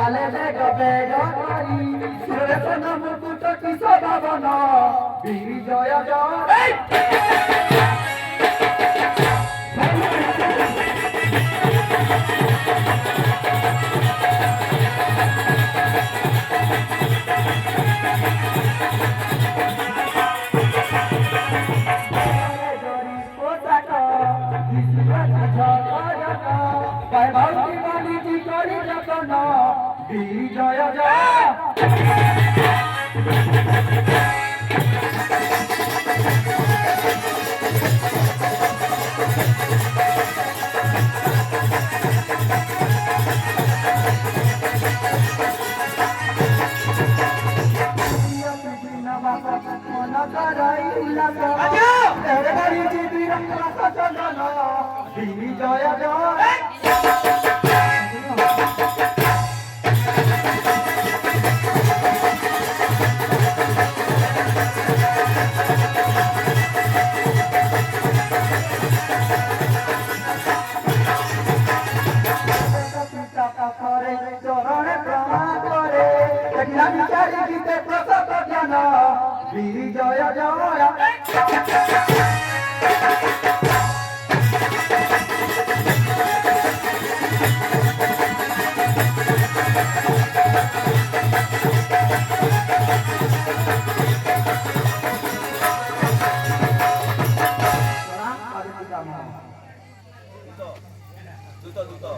চালে বেগ বেগ করি সুরেশন মুকুট কিশ ভাবন বিজয় জয় বিজয় জয় বিজয় জয় চরণে প্রণাম করে দেখলাম চারিদিকে প্রসত জ্ঞান বিজয় জয় দুটো